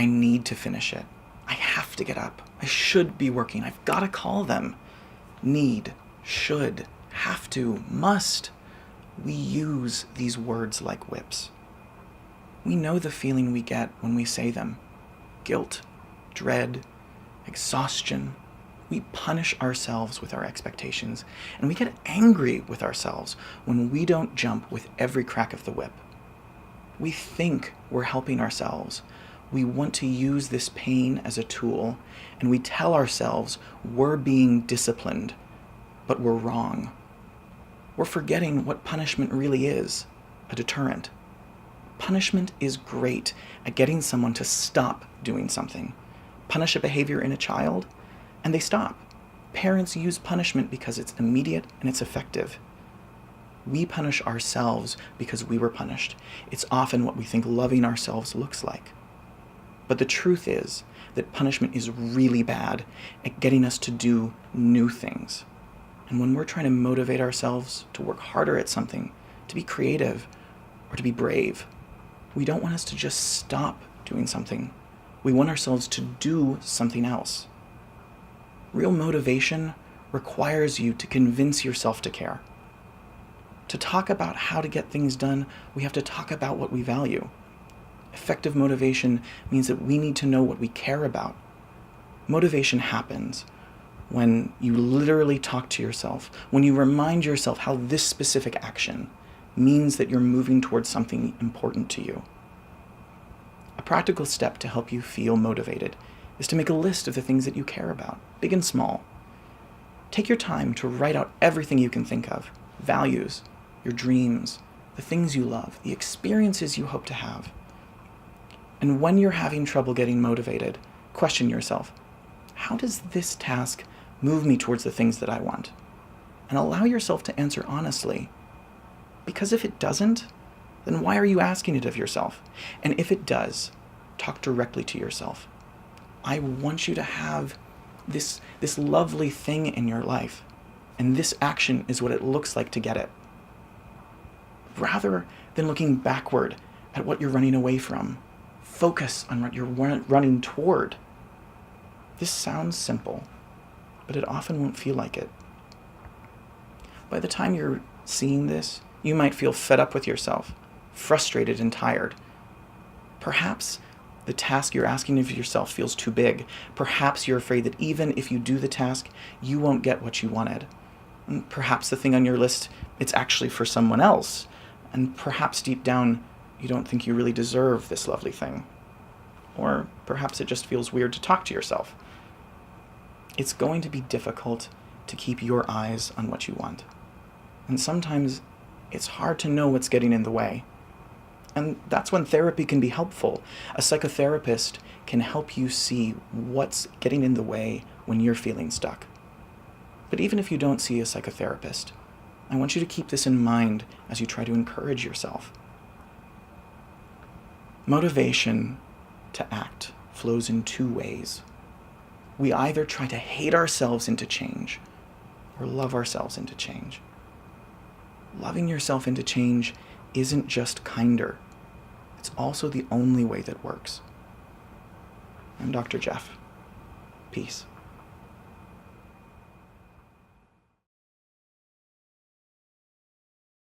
I need to finish it. I have to get up. I should be working. I've got to call them. Need, should, have to, must. We use these words like whips. We know the feeling we get when we say them. Guilt, dread, exhaustion. We punish ourselves with our expectations, and we get angry with ourselves when we don't jump with every crack of the whip. We think we're helping ourselves. We want to use this pain as a tool, and we tell ourselves we're being disciplined, but we're wrong. We're forgetting what punishment really is, a deterrent. Punishment is great at getting someone to stop doing something. Punish a behavior in a child, and they stop. Parents use punishment because it's immediate and it's effective. We punish ourselves because we were punished. It's often what we think loving ourselves looks like. But the truth is that punishment is really bad at getting us to do new things. And when we're trying to motivate ourselves to work harder at something, to be creative, or to be brave, we don't want us to just stop doing something. We want ourselves to do something else. Real motivation requires you to convince yourself to care. To talk about how to get things done, we have to talk about what we value. Effective motivation means that we need to know what we care about. Motivation happens when you literally talk to yourself, when you remind yourself how this specific action means that you're moving towards something important to you. A practical step to help you feel motivated is to make a list of the things that you care about, big and small. Take your time to write out everything you can think of, values, your dreams, the things you love, the experiences you hope to have. And when you're having trouble getting motivated, question yourself, how does this task move me towards the things that I want? And allow yourself to answer honestly. Because if it doesn't, then why are you asking it of yourself? And if it does, talk directly to yourself. I want you to have this lovely thing in your life, and this action is what it looks like to get it. Rather than looking backward at what you're running away from, focus on what you're running toward. This sounds simple, but it often won't feel like it. By the time you're seeing this, you might feel fed up with yourself, frustrated and tired. Perhaps the task you're asking of yourself feels too big. Perhaps you're afraid that even if you do the task, you won't get what you wanted. And perhaps the thing on your list, it's actually for someone else. And perhaps deep down, you don't think you really deserve this lovely thing. Or perhaps it just feels weird to talk to yourself. It's going to be difficult to keep your eyes on what you want. And sometimes it's hard to know what's getting in the way. And that's when therapy can be helpful. A psychotherapist can help you see what's getting in the way when you're feeling stuck. But even if you don't see a psychotherapist, I want you to keep this in mind as you try to encourage yourself. Motivation to act flows in two ways. We either try to hate ourselves into change or love ourselves into change. Loving yourself into change isn't just kinder. It's also the only way that works. I'm Dr. Jeff. Peace.